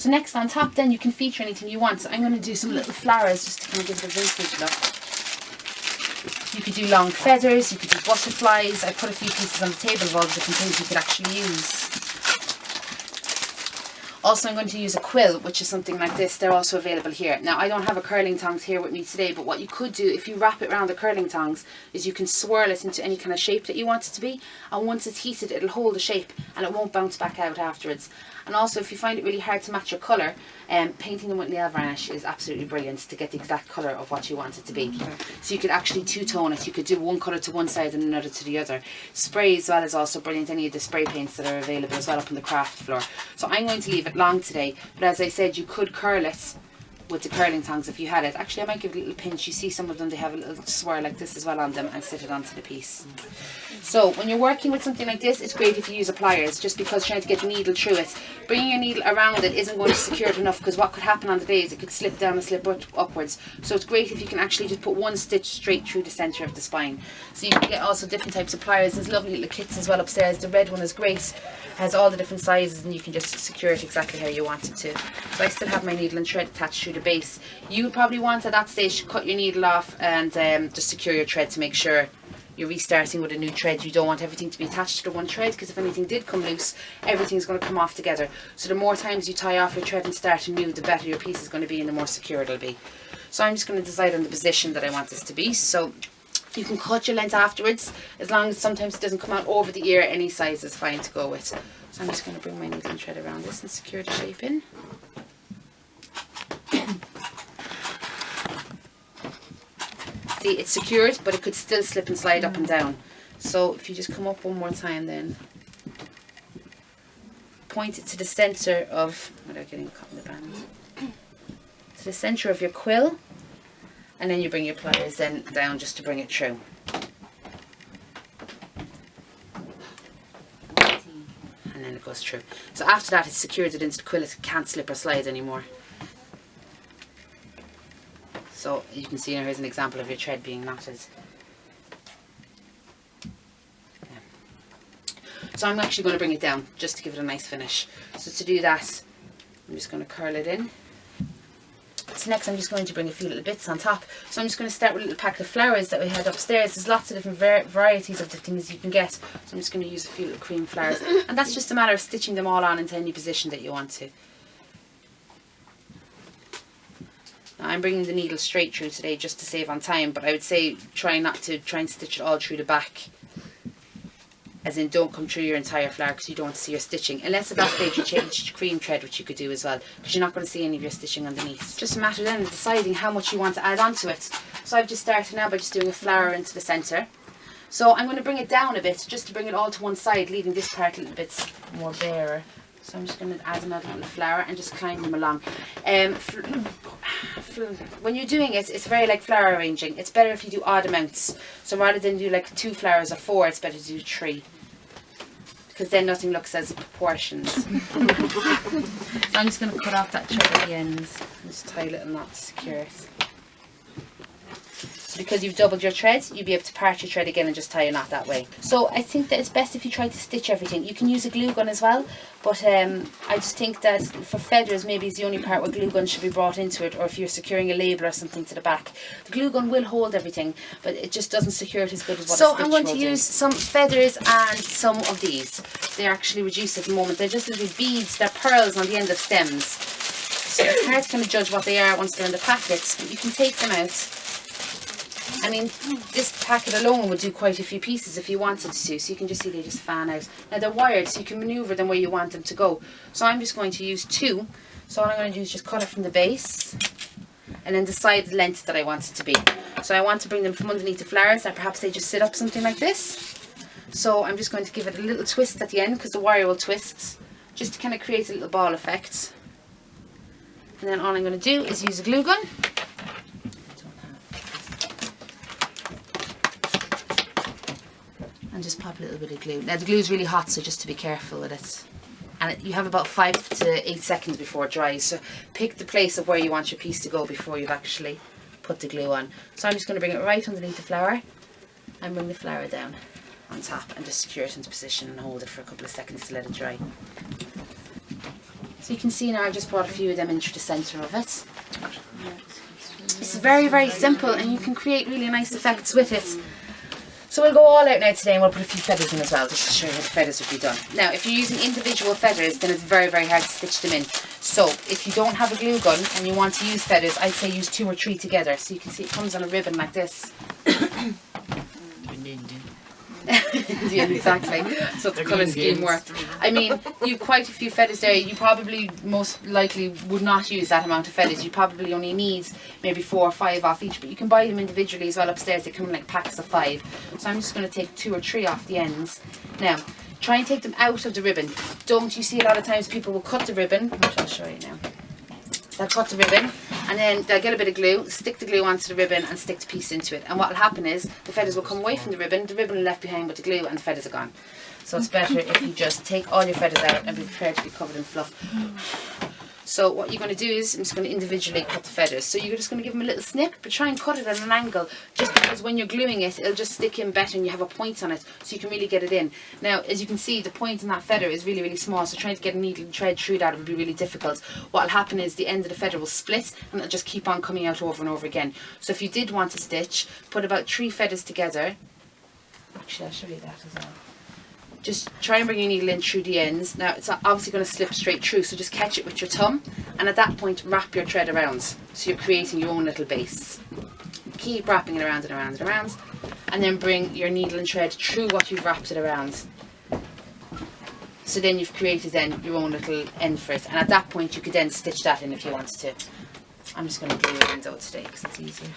So next on top then you can feature anything you want. So I'm going to do some little flowers just to kind of give it a vintage look. You could do long feathers, you could do butterflies. I put a few pieces on the table of all the different things you could actually use. Also, I'm going to use a quill, which is something like this. They're also available here. Now, I don't have a curling tongs here with me today, but what you could do if you wrap it around the curling tongs is you can swirl it into any kind of shape that you want it to be. And once it's heated, it'll hold the shape and it won't bounce back out afterwards. And also, if you find it really hard to match your colour, painting them with nail varnish is absolutely brilliant to get the exact colour of what you want it to be. So you could actually two-tone it. You could do one colour to one side and another to the other. Spray as well is also brilliant. Any of the spray paints that are available as well up on the craft floor. So I'm going to leave it long today, but as I said, you could curl it with the curling tongs if you had it. Actually, I might give it a little pinch. You see some of them, they have a little swirl like this as well on them, and sit it onto the piece. So when you're working with something like this, it's great if you use a pliers, just because trying to get the needle through it. Bringing your needle around it isn't going to secure it enough, because what could happen on the day is it could slip down and slip upwards. So it's great if you can actually just put one stitch straight through the centre of the spine. So you can get also different types of pliers. There's lovely little kits as well upstairs. The red one is great, has all the different sizes, and you can just secure it exactly how you want it to. So I still have my needle and thread attached through the base. You would probably want at that stage to cut your needle off and just secure your thread to make sure you're restarting with a new thread. You don't want everything to be attached to the one thread, because if anything did come loose, everything's going to come off together. So the more times you tie off your thread and start anew, the better your piece is going to be and the more secure it'll be. So I'm just going to decide on the position that I want this to be. So you can cut your length afterwards, as long as sometimes it doesn't come out over the ear. Any size is fine to go with. So I'm just going to bring my needle and thread around this and secure the shape in. See, it's secured, but it could still slip and slide up and down. So if you just come up one more time, then point it to the centre of, without getting caught in the band, to the centre of your quill, and then you bring your pliers then down just to bring it through. And then it goes through. So after that, it's secured it into the quill. It can't slip or slide anymore. So you can see here's an example of your thread being knotted. Yeah. So I'm actually going to bring it down just to give it a nice finish. So to do that, I'm just going to curl it in. So next I'm just going to bring a few little bits on top. So I'm just going to start with a little pack of flowers that we had upstairs. There's lots of different varieties of the things you can get. So I'm just going to use a few little cream flowers. And that's just a matter of stitching them all on into any position that you want to. I'm bringing the needle straight through today just to save on time, but I would say try and stitch it all through the back, as in don't come through your entire flower, because you don't want to see your stitching, unless at that stage you change to cream thread, which you could do as well, because you're not going to see any of your stitching underneath. Just a matter then of deciding how much you want to add onto it. So I've just started now by just doing a flower into the centre. So I'm going to bring it down a bit just to bring it all to one side, leaving this part a little bit more barer. So I'm just going to add another little flower and just climb them along. When you're doing it, it's very like flower arranging. It's better if you do odd amounts. So rather than do like 2 flowers or 4, it's better to do 3. Because then nothing looks as proportions. So I'm just going to cut off that thread at the end and just tie a little knot to secure it. Because you've doubled your thread, you'll be able to part your thread again and just tie a knot that way. So I think that it's best if you try to stitch everything. You can use a glue gun as well, but I just think that for feathers maybe is the only part where glue gun should be brought into it, or if you're securing a label or something to the back. The glue gun will hold everything, but it just doesn't secure it as good as what a stitch will do. So I'm going to use some feathers and some of these. They're actually reduced at the moment. They're just little beads, they're pearls on the end of stems. So it's hard to kind of judge what they are once they're in the packets, but you can take them out. I mean, this packet alone would do quite a few pieces if you wanted to, so you can just see they just fan out. Now they're wired, so you can manoeuvre them where you want them to go. So I'm just going to use 2. So all I'm going to do is just cut it from the base and then decide the length that I want it to be. So I want to bring them from underneath the flowers, that perhaps they just sit up something like this. So I'm just going to give it a little twist at the end, because the wire will twist, just to kind of create a little ball effect. And then all I'm going to do is use a glue gun. And just pop a little bit of glue. Now the glue is really hot, so just to be careful with it. And you have about 5 to 8 seconds before it dries, so pick the place of where you want your piece to go before you've actually put the glue on. So I'm just going to bring it right underneath the flower and bring the flower down on top and just secure it into position and hold it for a couple of seconds to let it dry. So you can see now I've just brought a few of them into the centre of it. It's very, very simple, and you can create really nice effects with it. So we'll go all out now today, and we'll put a few feathers in as well, just to show you how the feathers would be done. Now, if you're using individual feathers, then it's very, very hard to stitch them in. So if you don't have a glue gun and you want to use feathers, I'd say use 2 or 3 together. So you can see it comes on a ribbon like this. Yeah, exactly. So the colour scheme worked. I mean, you've quite a few feathers there. You probably most likely would not use that amount of feathers. You probably only need maybe 4 or 5 off each, but you can buy them individually as well upstairs. They come in like packs of 5. So I'm just going to take 2 or 3 off the ends. Now, try and take them out of the ribbon. Don't you see a lot of times people will cut the ribbon, which I'll show you now. They'll cut the ribbon and then they'll get a bit of glue, stick the glue onto the ribbon and stick the piece into it. And what will happen is the feathers will come away from the ribbon will be left behind with the glue, and the feathers are gone. So it's better if you just take all your feathers out and be prepared to be covered in fluff. So what you're going to do is, I'm just going to individually cut the feathers. So you're just going to give them a little snip, but try and cut it at an angle, just because when you're gluing it, it'll just stick in better and you have a point on it, so you can really get it in. Now, as you can see, the point in that feather is really, really small, so trying to get a needle and thread through that would be really difficult. What will happen is the end of the feather will split, and it'll just keep on coming out over and over again. So if you did want to stitch, put about 3 feathers together. Actually, I'll show you that as well. Just try and bring your needle in through the ends. Now it's obviously going to slip straight through, so just catch it with your thumb, and at that point wrap your thread around, so you're creating your own little base. Keep wrapping it around and around and around, and then bring your needle and thread through what you've wrapped it around. So then you've created then your own little end for it, and at that point you could then stitch that in if you wanted to. I'm just going to glue it in though today because it's easier.